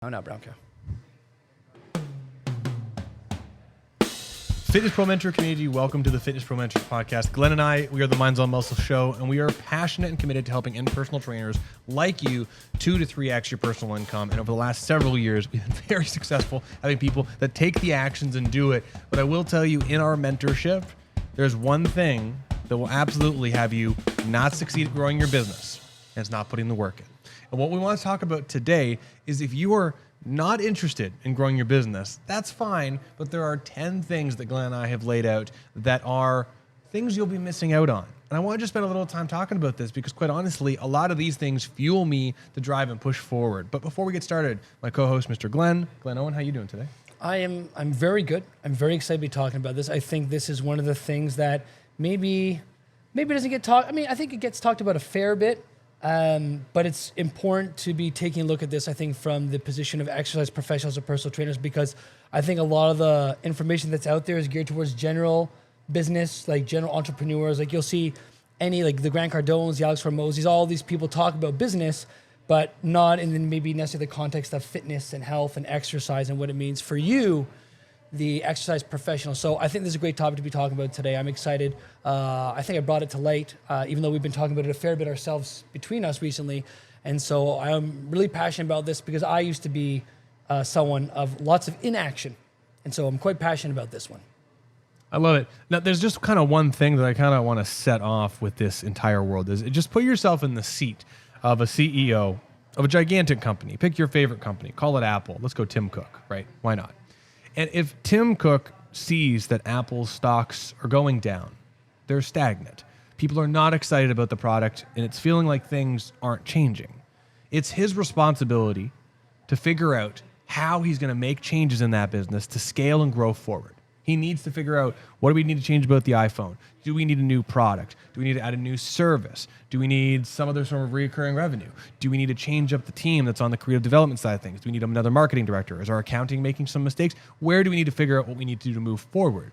Oh, no, Bronco. Fitness Pro Mentor community, welcome to the Fitness Pro Mentor podcast. Glenn and I, we are the Minds on Muscle show, and we are passionate and committed to helping end personal trainers like you 2 to 3x your personal income. And over the last several years, we've been very successful having people that take the actions and do it. But I will tell you, in our mentorship, there's one thing that will absolutely have you not succeed at growing your business, and it's not putting the work in. And what we want to talk about today is if you are not interested in growing your business, that's fine, but there are 10 things that Glenn and I have laid out that are things you'll be missing out on. And I want to just spend a little time talking about this because quite honestly, a lot of these things fuel me to drive and push forward. But before we get started, my co-host, Mr. Glenn Owen, how you doing today? I'm very good. I'm very excited to be talking about this. I think this is one of the things that maybe doesn't get talked. I mean, I think it gets talked about a fair bit. But it's important to be taking a look at this, I think, from the position of exercise professionals or personal trainers, because I think a lot of the information that's out there is geared towards general business, like general entrepreneurs. Like you'll see like the Grant Cardones, the Alex Hormozis, all these people talk about business, but not in maybe necessarily the context of fitness and health and exercise and what it means for you, the exercise professional. So I think this is a great topic to be talking about today. I'm excited. I think I brought it to light, even though we've been talking about it a fair bit ourselves between us recently. And so I'm really passionate about this because I used to be someone of lots of inaction. And so I'm quite passionate about this one. I love it. Now, there's just kind of one thing that I kind of want to set off with this entire world is just put yourself in the seat of a CEO of a gigantic company. Pick your favorite company. Call it Apple. Let's go Tim Cook, right? Why not? And if Tim Cook sees that Apple's stocks are going down, they're stagnant, people are not excited about the product, and it's feeling like things aren't changing, it's his responsibility to figure out how he's going to make changes in that business to scale and grow forward. He needs to figure out, what do we need to change about the iPhone? Do we need a new product? Do we need to add a new service? Do we need some other sort of recurring revenue? Do we need to change up the team that's on the creative development side of things? Do we need another marketing director? Is our accounting making some mistakes? Where do we need to figure out what we need to do to move forward?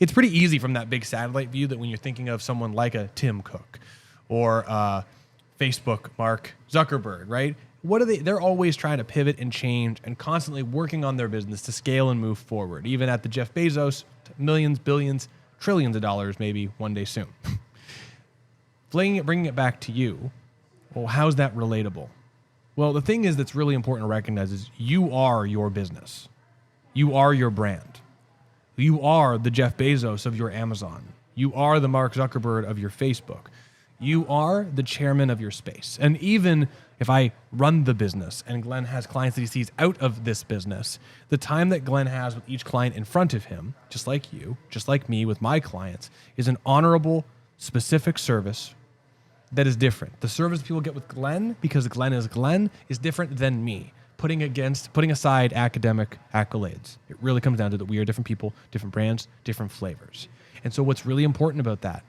It's pretty easy from that big satellite view that when you're thinking of someone like a Tim Cook or Facebook Mark Zuckerberg, right? What are they? They're always trying to pivot and change and constantly working on their business to scale and move forward. Even at the Jeff Bezos, millions, billions, trillions of dollars, maybe one day soon. Bringing it back to you, well, how's that relatable? Well, the thing is that's really important to recognize is you are your business. You are your brand. You are the Jeff Bezos of your Amazon. You are the Mark Zuckerberg of your Facebook. You are the chairman of your space. And even if I run the business and Glenn has clients that he sees out of this business, the time that Glenn has with each client in front of him, just like you, just like me with my clients, is an honorable, specific service that is different. The service people get with Glenn, because Glenn, is different than me. Putting aside academic accolades. It really comes down to that we are different people, different brands, different flavors. And so what's really important about that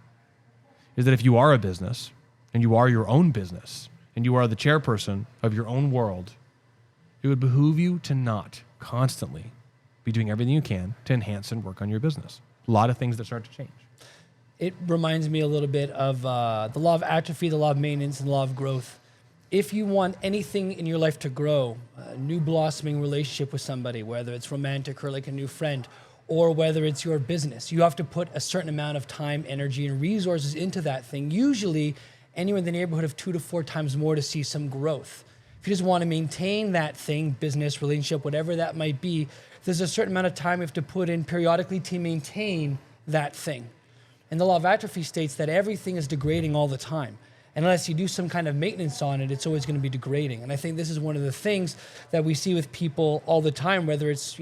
is that if you are a business and you are your own business and you are the chairperson of your own world, it would behoove you to not constantly be doing everything you can to enhance and work on your business. A lot of things that start to change. It reminds me a little bit of the law of atrophy, the law of maintenance, and the law of growth. If you want anything in your life to grow, a new blossoming relationship with somebody, whether it's romantic or like a new friend, or whether it's your business, you have to put a certain amount of time, energy, and resources into that thing, usually anywhere in the neighborhood of 2 to 4 times more to see some growth. If you just want to maintain that thing, business, relationship, whatever that might be, there's a certain amount of time you have to put in periodically to maintain that thing. And the law of atrophy states that everything is degrading all the time. Unless you do some kind of maintenance on it, it's always going to be degrading. And I think this is one of the things that we see with people all the time, whether it's,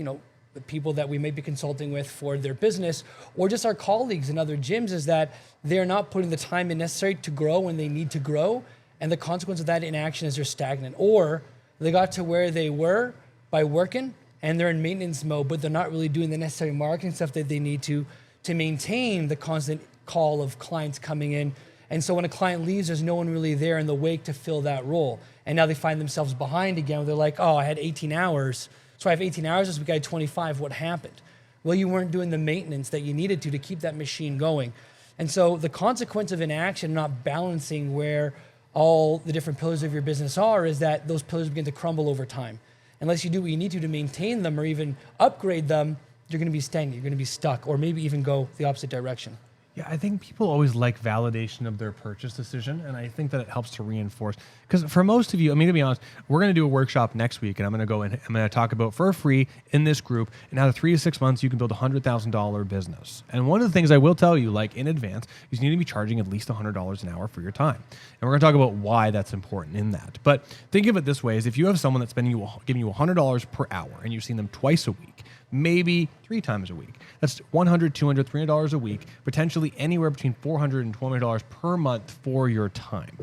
the people that we may be consulting with for their business or just our colleagues in other gyms, is that they're not putting the time in necessary to grow when they need to grow. And the consequence of that inaction is they're stagnant, or they got to where they were by working and they're in maintenance mode, but they're not really doing the necessary marketing stuff that they need to maintain the constant call of clients coming in. And so when a client leaves, there's no one really there in the wake to fill that role. And now they find themselves behind again, where they're like, oh, I had 18 hours. So I have 18 hours this week, I had 25. What happened? Well, you weren't doing the maintenance that you needed to keep that machine going. And so the consequence of inaction, not balancing where all the different pillars of your business are, is that those pillars begin to crumble over time. unless you do what you need to maintain them or even upgrade them, you're going to be stagnant, you're going to be stuck, or maybe even go the opposite direction. Yeah, I think people always like validation of their purchase decision, and I think that it helps to reinforce. Because for most of you, I mean, to be honest, we're going to do a workshop next week, and I'm going to go in, I'm going to talk about for free in this group, in how 3 to 6 months you can build a $100,000 business. And one of the things I will tell you, like in advance, is you need to be charging at least $100 an hour for your time. And we're going to talk about why that's important in that. But think of it this way: is if you have someone that's giving you $100 per hour, and you've seen them twice a week, maybe 3 times a week. That's $100, $200, $300 a week, potentially anywhere between $400 and $200 per month for your time,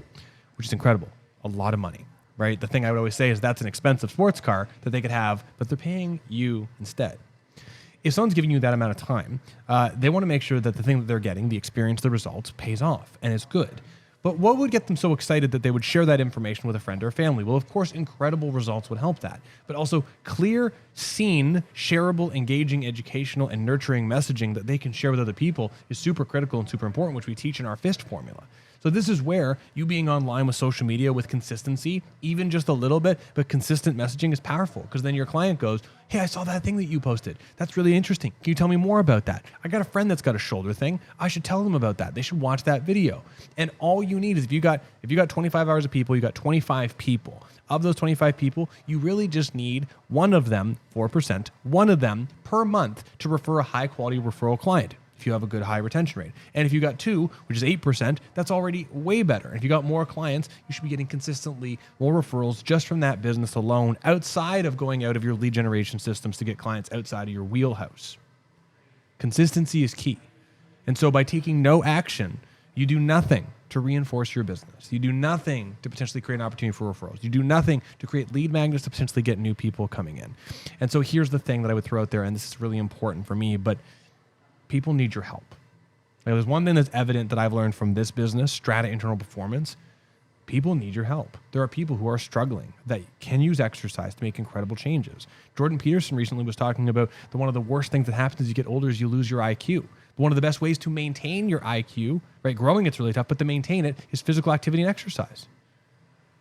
which is incredible. A lot of money, right? The thing I would always say is that's an expensive sports car that they could have, but they're paying you instead. If someone's giving you that amount of time, they want to make sure that the thing that they're getting, the experience, the results, pays off and is good. But what would get them so excited that they would share that information with a friend or family? Well, of course, incredible results would help that. But also clear, seen, shareable, engaging, educational, and nurturing messaging that they can share with other people is super critical and super important, which we teach in our FIST formula. So this is where you being online with social media with consistency, even just a little bit, but consistent messaging is powerful, because then your client goes, hey, I saw that thing that you posted. That's really interesting. Can you tell me more about that? I got a friend that's got a shoulder thing. I should tell them about that. They should watch that video. And all you need is if you got 25 hours of people, you got 25 people. Of those 25 people, you really just need one of them, 4%, one of them per month to refer a high quality referral client, if you have a good high retention rate. And if you got 2, which is 8%, that's already way better. And if you got more clients, you should be getting consistently more referrals just from that business alone, outside of going out of your lead generation systems to get clients outside of your wheelhouse. Consistency is key. And so by taking no action, you do nothing to reinforce your business. You do nothing to potentially create an opportunity for referrals. You do nothing to create lead magnets to potentially get new people coming in. And so here's the thing that I would throw out there, and this is really important for me, but people need your help. Now, there's one thing that's evident that I've learned from this business, Strata Internal Performance. People need your help. There are people who are struggling that can use exercise to make incredible changes. Jordan Peterson recently was talking about one of the worst things that happens as you get older is you lose your IQ. One of the best ways to maintain your IQ, right? Growing it's really tough, but to maintain it is physical activity and exercise.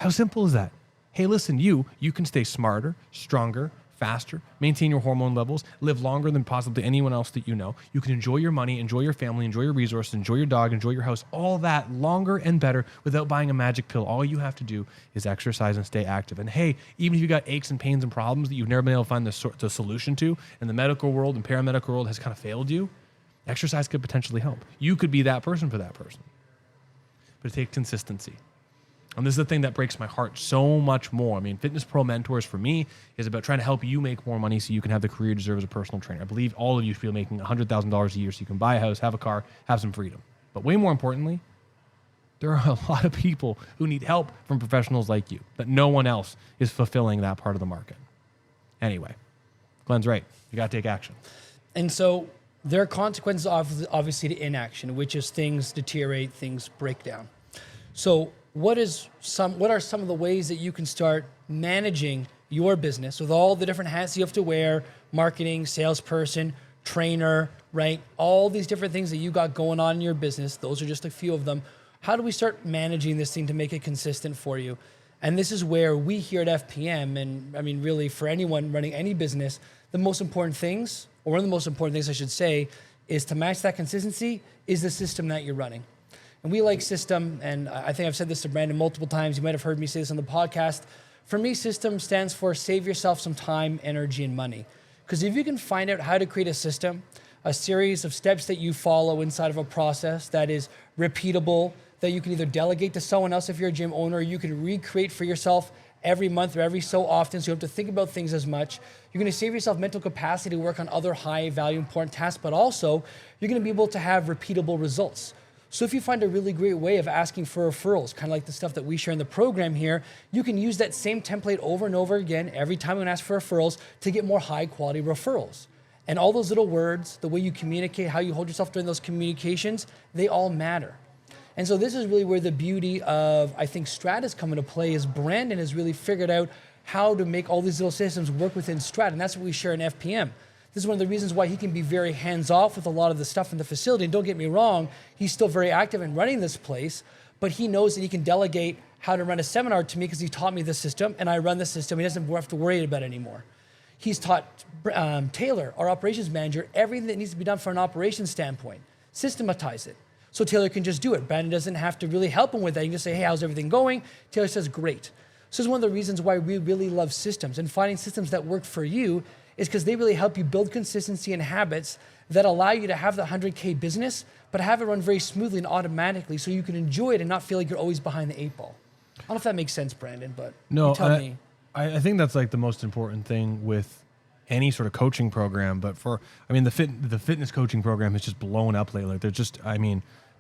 How simple is that? Hey, listen, you can stay smarter, stronger, faster, maintain your hormone levels, live longer than possibly anyone else that you know. You can enjoy your money, enjoy your family, enjoy your resources, enjoy your dog, enjoy your house, all that longer and better without buying a magic pill. All you have to do is exercise and stay active. And hey, even if you got aches and pains and problems that you've never been able to find the solution to, and the medical world and paramedical world has kind of failed you, exercise could potentially help. You could be that person for that person. But it takes consistency. And this is the thing that breaks my heart so much more. I mean, Fitness Pro Mentors for me is about trying to help you make more money so you can have the career you deserve as a personal trainer. I believe all of you should be making $100,000 a year so you can buy a house, have a car, have some freedom. But way more importantly, there are a lot of people who need help from professionals like you, that no one else is fulfilling that part of the market. Anyway, Glenn's right. You got to take action. And so there are consequences, obviously, to inaction, which is things deteriorate, things break down. So what are some of the ways that you can start managing your business with all the different hats you have to wear, marketing, salesperson, trainer, right? All these different things that you got going on in your business. Those are just a few of them. How do we start managing this thing to make it consistent for you? And this is where we here at FPM, and I mean, really for anyone running any business, the most important things, or one of the most important things I should say, is to match that consistency is the system that you're running. And we like system, and I think I've said this to Brandon multiple times. You might have heard me say this on the podcast. For me, system stands for save yourself some time, energy, and money. Because if you can find out how to create a system, a series of steps that you follow inside of a process that is repeatable, that you can either delegate to someone else if you're a gym owner, or you can recreate for yourself every month or every so often, so you don't have to think about things as much. You're going to save yourself mental capacity to work on other high value, important tasks, but also you're going to be able to have repeatable results. So if you find a really great way of asking for referrals, kind of like the stuff that we share in the program here, you can use that same template over and over again every time you ask for referrals to get more high quality referrals. And all those little words, the way you communicate, how you hold yourself during those communications, they all matter. And so this is really where the beauty of, I think, Strata's come into play, is Brandon has really figured out how to make all these little systems work within Strata. And that's what we share in FPM. This is one of the reasons why he can be very hands-off with a lot of the stuff in the facility. And don't get me wrong, he's still very active in running this place, but he knows that he can delegate how to run a seminar to me because he taught me the system, and I run the system. He doesn't have to worry about it anymore. He's taught Taylor, our operations manager, everything that needs to be done from an operations standpoint. Systematize it. So Taylor can just do it. Brandon doesn't have to really help him with that. You can just say, hey, how's everything going? Taylor says, great. So this is one of the reasons why we really love systems, and finding systems that work for you is because they really help you build consistency and habits that allow you to have the 100K business, but have it run very smoothly and automatically so you can enjoy it and not feel like you're always behind the 8 ball. I don't know if that makes sense, Brandon, but no, you tell me. I think that's like the most important thing with any sort of coaching program. But the fitness coaching program has just blown up lately. There's just,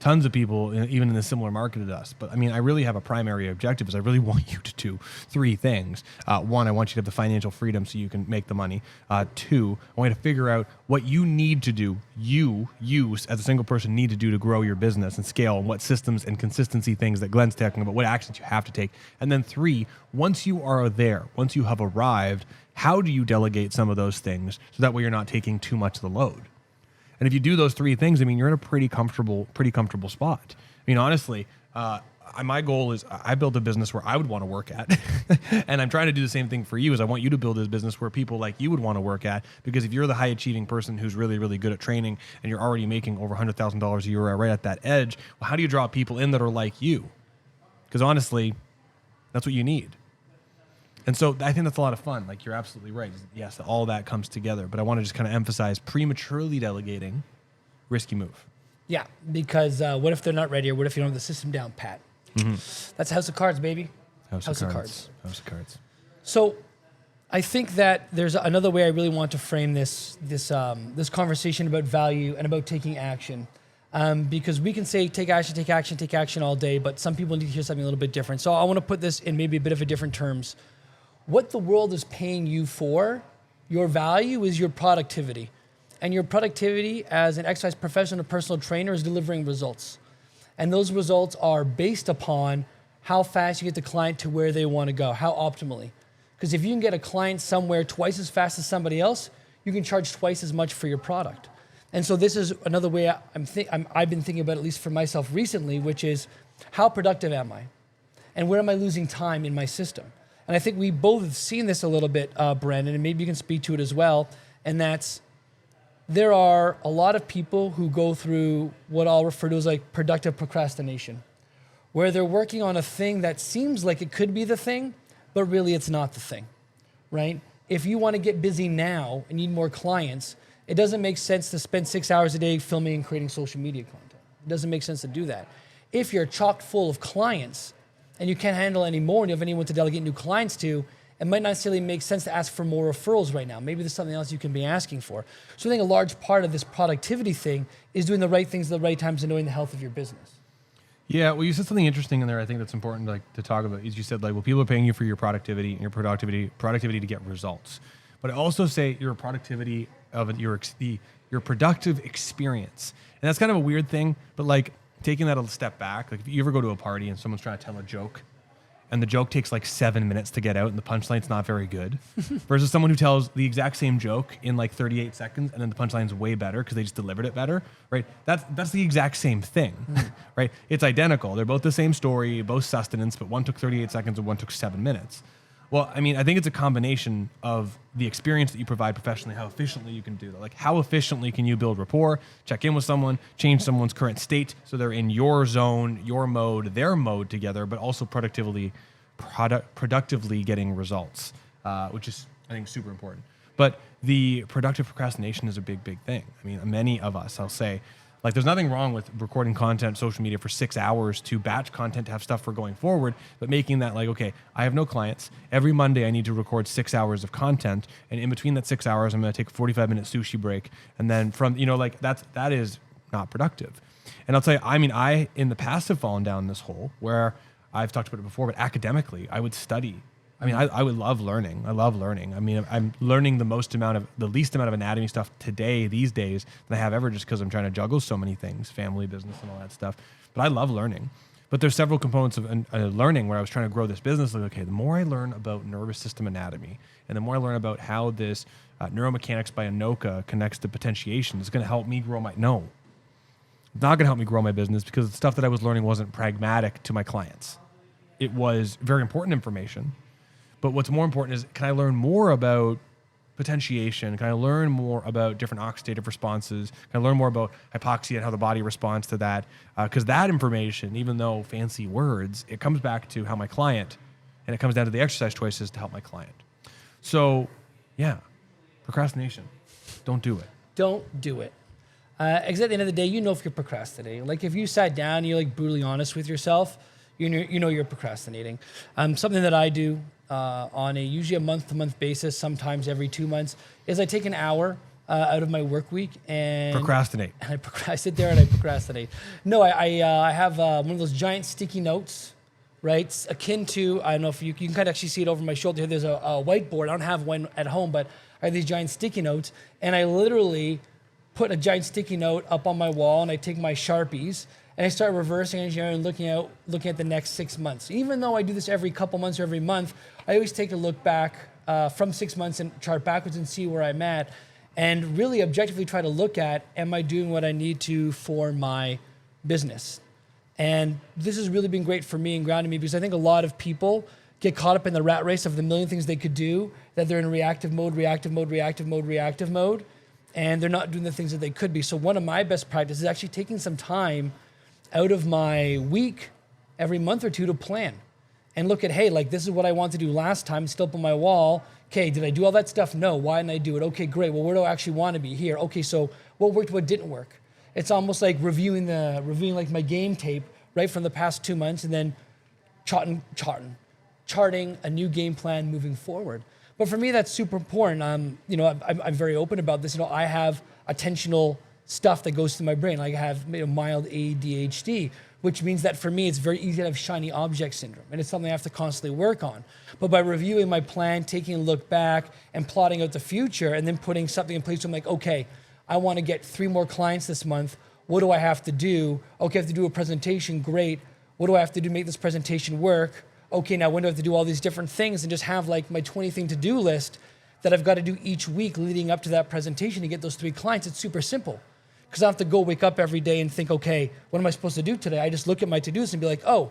tons of people, even in a similar market as us. But I really have a primary objective is I really want you to do 3 things. 1, I want you to have the financial freedom so you can make the money. 2, I want you to figure out what you need to do, you as a single person need to do to grow your business and scale, and what systems and consistency things that Glenn's talking about, what actions you have to take. And then 3, once you are there, once you have arrived, how do you delegate some of those things so that way you're not taking too much of the load? And if you do those 3 things, you're in a pretty comfortable spot. Honestly, my goal is I build a business where I would want to work at. And I'm trying to do the same thing for you, is I want you to build a business where people like you would want to work at. Because if you're the high achieving person who's really, really good at training and you're already making over $100,000 a year right at that edge, well, how do you draw people in that are like you? Because honestly, that's what you need. And so I think that's a lot of fun. Like, you're absolutely right. Yes, all that comes together. But I want to just kind of emphasize prematurely delegating, risky move. Yeah, because what if they're not ready, or what if you don't have the system down pat? Mm-hmm. That's House of Cards, baby. House of Cards. House of Cards. So I think that there's another way I really want to frame this conversation about value and about taking action. Because we can say take action all day, but some people need to hear something a little bit different. So I want to put this in maybe a bit of a different terms. What the world is paying you for, your value, is your productivity. And your productivity as an exercise professional or personal trainer is delivering results. And those results are based upon how fast you get the client to where they want to go, how optimally. Because if you can get a client somewhere twice as fast as somebody else, you can charge twice as much for your product. And so this is another way I've been thinking about, at least for myself recently, which is how productive am I? And where am I losing time in my system? And I think we both have seen this a little bit, Brandon, and maybe you can speak to it as well. And that's, there are a lot of people who go through what I'll refer to as like productive procrastination, where they're working on a thing that seems like it could be the thing, but really it's not the thing, right? If you want to get busy now and need more clients, it doesn't make sense to spend 6 hours a day filming and creating social media content. It doesn't make sense to do that. If you're chock full of clients and you can't handle any more and you have anyone to delegate new clients to, it might not necessarily make sense to ask for more referrals right now. Maybe there's something else you can be asking for. So I think a large part of this productivity thing is doing the right things at the right times and knowing the health of your business. Yeah, well, you said something interesting in there. I think that's important to talk about. Is you said people are paying you for your productivity and your productivity to get results. But I also say your productivity of your productive experience, and that's kind of a weird thing. But taking that a step back, if you ever go to a party and someone's trying to tell a joke, and the joke takes 7 minutes to get out, and the punchline's not very good, versus someone who tells the exact same joke in 38 seconds, and then the punchline's way better because they just delivered it better, right? That's the exact same thing, right? It's identical. They're both the same story, both sustenance, but one took 38 seconds and one took 7 minutes. Well, I think it's a combination of the experience that you provide professionally, how efficiently you can do that. How efficiently can you build rapport, check in with someone, change someone's current state so they're in your zone, your mode, their mode together, but also productively getting results, which is, I think, super important. But the productive procrastination is a big, big thing. Many of us, I'll say, there's nothing wrong with recording content, social media for 6 hours to batch content, to have stuff for going forward, but making that okay, I have no clients. Every Monday I need to record 6 hours of content. And in between that 6 hours, I'm going to take a 45-minute sushi break. And then that is not productive. And I'll tell you, I in the past have fallen down this hole where I've talked about it before, but academically, I would study. I would love learning. I love learning. I'm learning the least amount of anatomy stuff these days than I have ever, just because I'm trying to juggle so many things, family, business, and all that stuff. But I love learning. But there's several components of learning where I was trying to grow this business. The more I learn about nervous system anatomy, and the more I learn about how this neuromechanics by Anoka connects to potentiation, it's going to help me grow it's not going to help me grow my business, because the stuff that I was learning wasn't pragmatic to my clients. it was very important information. But what's more important is, can I learn more about potentiation? Can I learn more about different oxidative responses? Can I learn more about hypoxia and how the body responds to that? Because that information, even though fancy words, it comes back to how my client, and it comes down to the exercise choices to help my client. So, yeah, procrastination. Don't do it. Don't do it. Because at the end of the day, you know if you're procrastinating. Like if you sat down and you're like brutally honest with yourself, you know you're procrastinating. Something that I do on usually a month-to-month basis, sometimes every 2 months, is I take an hour out of my work week and Procrastinate. And I sit there and I procrastinate. No, I have one of those giant sticky notes, right? It's akin to, I don't know if you can kind of actually see it over my shoulder here. There's a whiteboard. I don't have one at home, but I have these giant sticky notes, and I literally put a giant sticky note up on my wall, and I take my Sharpies and I start reversing engineering and looking at the next 6 months. Even though I do this every couple months or every month, I always take a look back from 6 months and chart backwards and see where I'm at, and really objectively try to look at, am I doing what I need to for my business? And this has really been great for me and grounding me, because I think a lot of people get caught up in the rat race of the million things they could do, that they're in reactive mode, and they're not doing the things that they could be. So one of my best practices is actually taking some time out of my week every month or two to plan and look at, hey, like this is what I want to do last time, still up on my wall. Okay, did I do all that stuff? No. Why didn't I do it? Okay, great. Well, where do I actually want to be? Here. Okay, so what worked, what didn't work? It's almost like reviewing like my game tape right from the past 2 months, and then charting a new game plan moving forward. But for me, that's super important. I'm very open about this. I have attentional stuff that goes through my brain. Like I have mild ADHD, which means that for me, it's very easy to have shiny object syndrome. And it's something I have to constantly work on. But by reviewing my plan, taking a look back and plotting out the future, and then putting something in place, I'm like, okay, I want to get 3 more clients this month. What do I have to do? Okay, I have to do a presentation. Great. What do I have to do to make this presentation work? Okay, now when do I have to do all these different things, and just have like my 20-thing to-do list that I've got to do each week leading up to that presentation to get those 3 clients. It's super simple, because I don't have to go wake up every day and think, okay, what am I supposed to do today? I just look at my to-dos and be like, oh,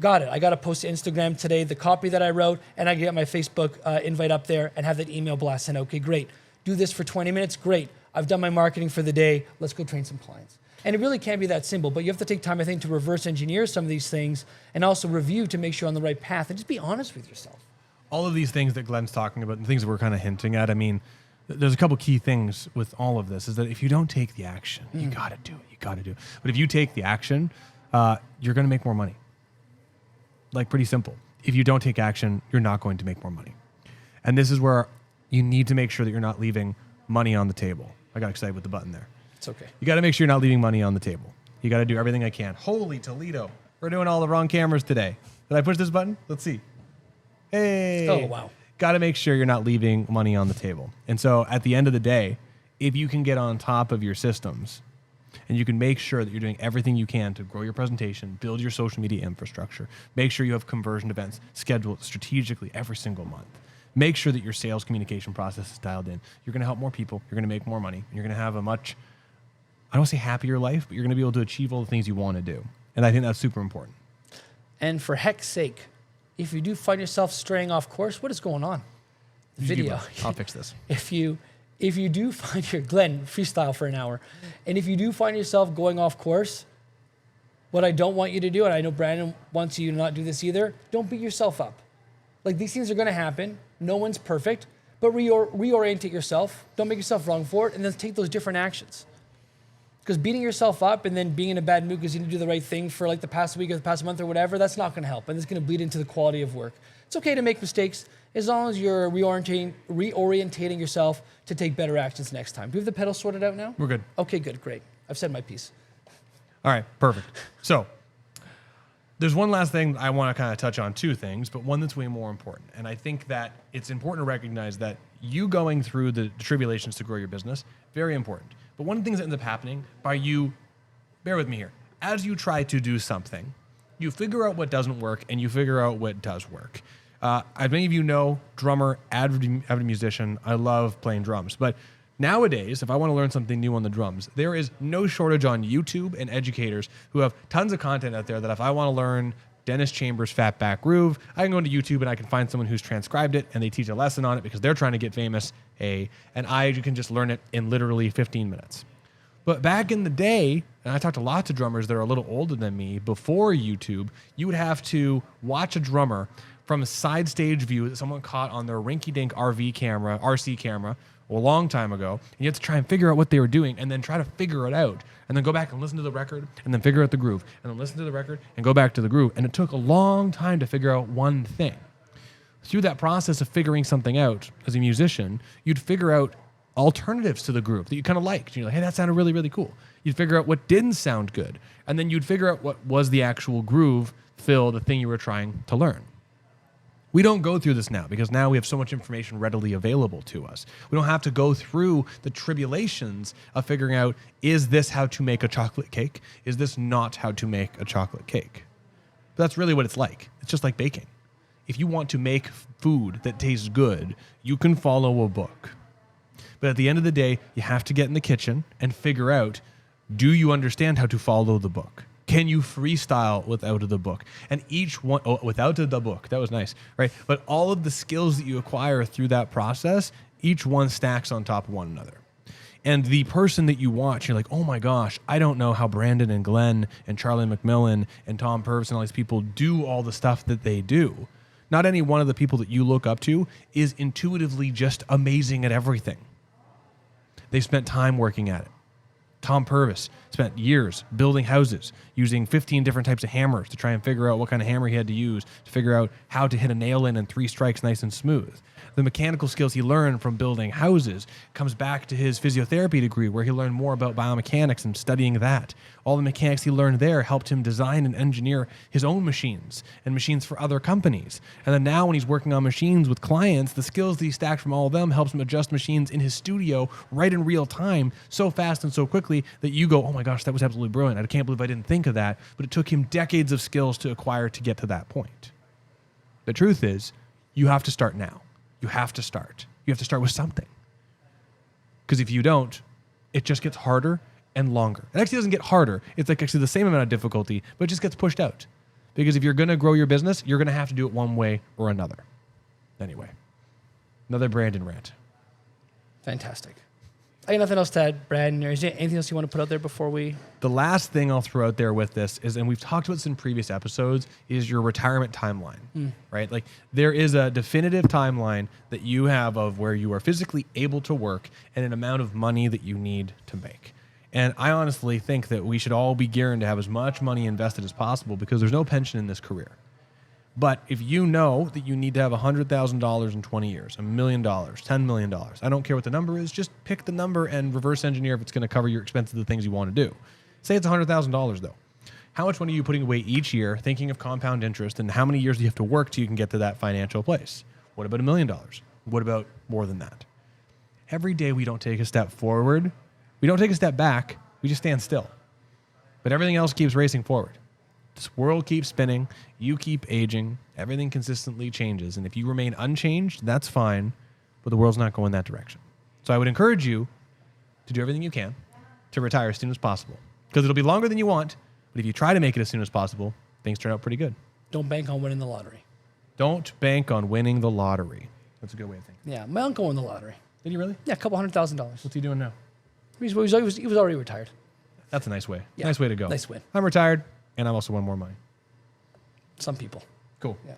got it. I got to post to Instagram today the copy that I wrote, and I get my Facebook invite up there and have that email blast sent. Okay, great. Do this for 20 minutes. Great. I've done my marketing for the day. Let's go train some clients. And it really can't be that simple, but you have to take time, I think, to reverse engineer some of these things and also review to make sure you're on the right path, and just be honest with yourself. All of these things that Glenn's talking about, and things that we're kind of hinting at, I mean, there's a couple key things with all of this, is that if you don't take the action, you got to do it. You got to do it. But if you take the action, you're going to make more money. Like, pretty simple. If you don't take action, you're not going to make more money. And this is where you need to make sure that you're not leaving money on the table. I got excited with the button there. It's okay. You got to make sure you're not leaving money on the table. You got to do everything I can. Holy Toledo. We're doing all the wrong cameras today. Did I push this button? Let's see. Hey. Oh, wow. Got to make sure you're not leaving money on the table. And so at the end of the day, if you can get on top of your systems and you can make sure that you're doing everything you can to grow your presentation, build your social media infrastructure, make sure you have conversion events scheduled strategically every single month, make sure that your sales communication process is dialed in, you're going to help more people, you're going to make more money, and you're going to have a much, I don't want to say happier life, but you're going to be able to achieve all the things you want to do. And I think that's super important. And for heck's sake, if you do find yourself straying off course, what is going on? Video. I'll fix this. If you do find your Glenn freestyle for an hour, and if you do find yourself going off course, what I don't want you to do, and I know Brandon wants you to not do this either, don't beat yourself up. Like, these things are going to happen. No one's perfect, but reorientate yourself. Don't make yourself wrong for it, and then take those different actions. Because beating yourself up and then being in a bad mood because you didn't do the right thing for like the past week or the past month or whatever, that's not going to help. And it's going to bleed into the quality of work. It's okay to make mistakes as long as you're reorientating yourself to take better actions next time. Do we have the pedal sorted out now? We're good. Okay, good, great. I've said my piece. All right, perfect. So there's one last thing I want to kind of touch on, 2 things, but one that's way more important. And I think that it's important to recognize that you going through the tribulations to grow your business, very important. But one of the things that ends up happening by you, bear with me here, as you try to do something, you figure out what doesn't work and you figure out what does work. As many of you know, drummer, avid musician, I love playing drums. But nowadays, if I want to learn something new on the drums, there is no shortage on YouTube and educators who have tons of content out there that if I want to learn Dennis Chambers' Fat Back Groove. I can go into YouTube and I can find someone who's transcribed it and they teach a lesson on it because they're trying to get famous. And you can just learn it in literally 15 minutes. But back in the day, and I talked to lots of drummers that are a little older than me, before YouTube, you would have to watch a drummer from a side stage view that someone caught on their rinky-dink RC camera, a long time ago, and you have to try and figure out what they were doing and then try to figure it out and then go back and listen to the record and then figure out the groove and then listen to the record and go back to the groove. And it took a long time to figure out one thing. Through that process of figuring something out as a musician, you'd figure out alternatives to the groove that you kind of liked. You're like, hey, that sounded really, really cool. You'd figure out what didn't sound good. And then you'd figure out what was the actual groove, the thing you were trying to learn. We don't go through this now because now we have so much information readily available to us. We don't have to go through the tribulations of figuring out, is this how to make a chocolate cake? Is this not how to make a chocolate cake? But that's really what it's like. It's just like baking. If you want to make food that tastes good, you can follow a book. But at the end of the day, you have to get in the kitchen and figure out, do you understand how to follow the book? Can you freestyle without the book? And each one, without the book, that was nice, right? But all of the skills that you acquire through that process, each one stacks on top of one another. And the person that you watch, you're like, oh my gosh, I don't know how Brandon and Glenn and Charlie McMillan and Tom Purvis and all these people do all the stuff that they do. Not any one of the people that you look up to is intuitively just amazing at everything. They spent time working at it. Tom Purvis spent years building houses using 15 different types of hammers to try and figure out what kind of hammer he had to use to figure out how to hit a nail in 3 strikes nice and smooth. The mechanical skills he learned from building houses comes back to his physiotherapy degree where he learned more about biomechanics and studying that. All the mechanics he learned there helped him design and engineer his own machines and machines for other companies. And then now when he's working on machines with clients, the skills that he stacked from all of them helps him adjust machines in his studio right in real time so fast and so quickly that you go, oh my gosh, that was absolutely brilliant. I can't believe I didn't think of that. But it took him decades of skills to acquire to get to that point. The truth is, you have to start now. You have to start. You have to start with something. Because if you don't, it just gets harder and longer. It actually doesn't get harder. It's like actually the same amount of difficulty, but it just gets pushed out. Because if you're going to grow your business, you're going to have to do it one way or another. Anyway, another Brandon rant. Fantastic. I got nothing else to add, Brad. Is there anything else you want to put out there before we... The last thing I'll throw out there with this is, and we've talked about this in previous episodes, is your retirement timeline, right? Like there is a definitive timeline that you have of where you are physically able to work and an amount of money that you need to make. And I honestly think that we should all be gearing to have as much money invested as possible because there's no pension in this career. But if you know that you need to have $100,000 in 20 years, $1 million, $10 million, I don't care what the number is, just pick the number and reverse engineer if it's going to cover your expenses, the things you want to do. Say it's $100,000 though. How much money are you putting away each year thinking of compound interest and how many years do you have to work till you can get to that financial place? What about $1 million? What about more than that? Every day we don't take a step forward. We don't take a step back. We just stand still. But everything else keeps racing forward. This world keeps spinning, you keep aging, everything consistently changes. And if you remain unchanged, that's fine, but the world's not going that direction. So I would encourage you to do everything you can to retire as soon as possible. Because it'll be longer than you want, but if you try to make it as soon as possible, things turn out pretty good. Don't bank on winning the lottery. Don't bank on winning the lottery. That's a good way of thinking. Yeah, my uncle won the lottery. Did he really? Yeah, $200,000. What's he doing now? He was already retired. That's a nice way. Yeah, nice way to go. nice win. I'm retired, and I've also won more money. Some people. Cool. Yeah.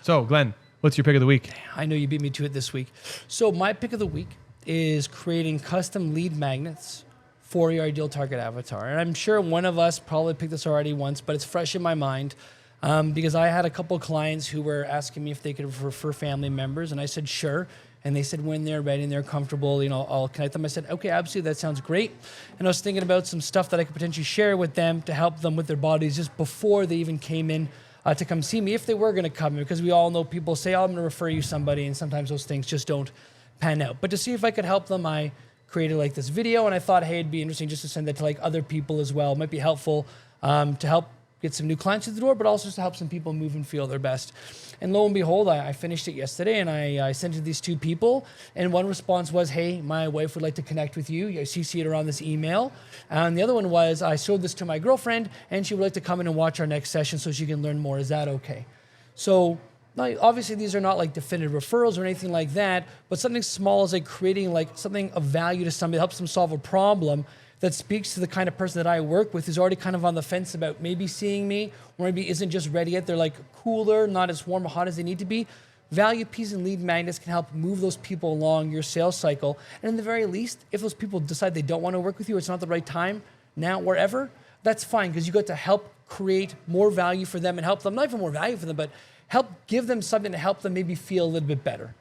So, Glenn, what's your pick of the week? I know you beat me to it this week. So my pick of the week is creating custom lead magnets for your ideal target avatar. And I'm sure one of us probably picked this already once, but it's fresh in my mind because I had a couple clients who were asking me if they could refer family members, and I said, sure. And they said, when they're ready and they're comfortable, I'll connect them. I said, okay, absolutely, that sounds great. And I was thinking about some stuff that I could potentially share with them to help them with their bodies just before they even came in to come see me, if they were going to come in, because we all know people say, oh, I'm going to refer you somebody, and sometimes those things just don't pan out. But to see if I could help them, I created this video, and I thought, hey, it'd be interesting just to send that to other people as well. It might be helpful to help get some new clients through the door, but also to help some people move and feel their best. And lo and behold, I finished it yesterday, and I sent it to these 2 people. And one response was, hey, my wife would like to connect with you. I CC'd her on this email. And the other one was, I showed this to my girlfriend, and she would like to come in and watch our next session so she can learn more. Is that okay? So obviously, these are not like definitive referrals or anything like that, but something small is like creating like something of value to somebody, helps them solve a problem that speaks to the kind of person that I work with who's already kind of on the fence about maybe seeing me, or maybe isn't just ready yet. They're like cooler, not as warm or hot as they need to be. Value Peas and lead magnets can help move those people along your sales cycle. And in the very least, if those people decide they don't want to work with you, it's not the right time, now, wherever, that's fine, because you got to help create more value for them and help them, not even more value for them, but help give them something to help them maybe feel a little bit better.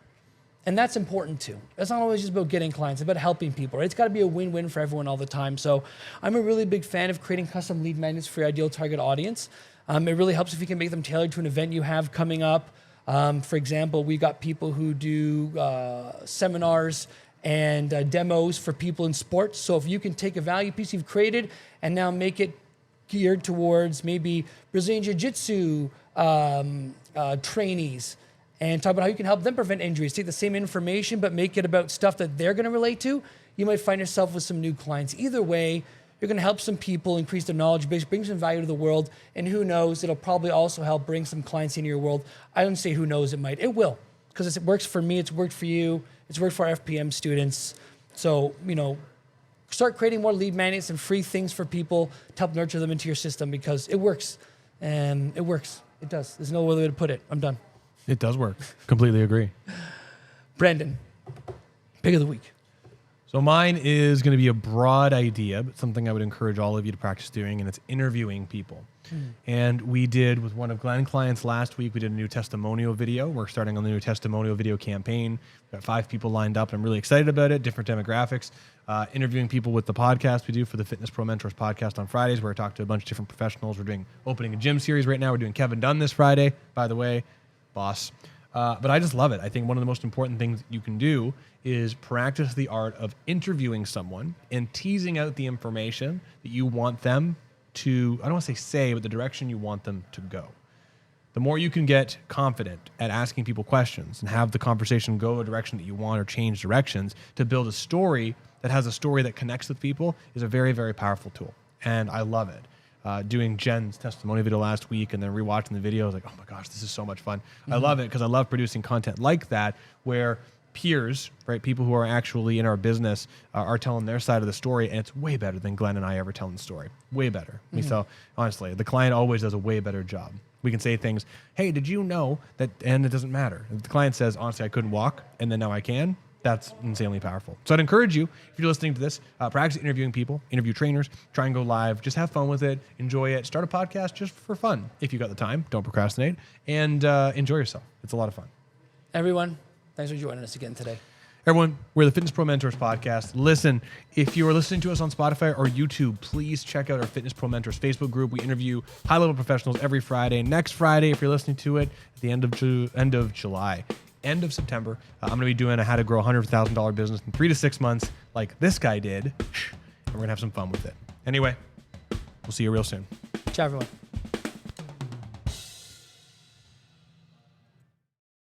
And that's important too. It's not always just about getting clients, it's about helping people, right? It's gotta be a win-win for everyone all the time. So I'm a really big fan of creating custom lead magnets for your ideal target audience. It really helps if you can make them tailored to an event you have coming up. For example, we got people who do seminars and demos for people in sports. So if you can take a value piece you've created and now make it geared towards maybe Brazilian Jiu-Jitsu trainees, and talk about how you can help them prevent injuries. Take the same information, but make it about stuff that they're gonna relate to. You might find yourself with some new clients. Either way, you're gonna help some people increase their knowledge base, bring some value to the world, and who knows, it'll probably also help bring some clients into your world. I don't say who knows, it might. It will, because it works for me, it's worked for you, it's worked for our FPM students. So, start creating more lead magnets and free things for people to help nurture them into your system, because it works. And it works. It does. There's no other way to put it. I'm done. It does work. Completely agree. Brandon, pick of the week. So mine is going to be a broad idea, but something I would encourage all of you to practice doing, and it's interviewing people. And we did with one of Glenn's clients last week, we did a new testimonial video. We're starting on the new testimonial video campaign. We've got 5 people lined up, and I'm really excited about it, different demographics. Interviewing people with the podcast we do for the Fitness Pro Mentors podcast on Fridays, where I talk to a bunch of different professionals. We're doing opening a gym series right now. We're doing Kevin Dunn this Friday, by the way, boss. But I just love it. I think one of the most important things you can do is practice the art of interviewing someone and teasing out the information that you want them to, I don't want to say, but the direction you want them to go. The more you can get confident at asking people questions and have the conversation go a direction that you want or change directions to build a story that has a story that connects with people is a very, very powerful tool. And I love it. Doing Jen's testimony video last week and then rewatching the video, I was like, oh my gosh, this is so much fun. I love it because I love producing content like that where peers, right, people who are actually in our business are telling their side of the story, and it's way better than Glenn and I ever telling the story. Way better. So honestly, the client always does a way better job. We can say things, hey, did you know that, and it doesn't matter. If the client says, honestly, I couldn't walk, and then now I can, that's insanely powerful. So I'd encourage you, if you're listening to this, practice interviewing people, interview trainers, try and go live, just have fun with it, enjoy it, start a podcast just for fun. If you got the time, don't procrastinate, and enjoy yourself. It's a lot of fun. Everyone, thanks for joining us again today. Everyone, we're the Fitness Pro Mentors podcast. Listen, if you are listening to us on Spotify or YouTube, please check out our Fitness Pro Mentors Facebook group. We interview high-level professionals every Friday. Next Friday, if you're listening to it, at the end of July, end of September, I'm going to be doing a how to grow a $100,000 business in 3 to 6 months like this guy did, and we're going to have some fun with it. Anyway, we'll see you real soon. Ciao, everyone.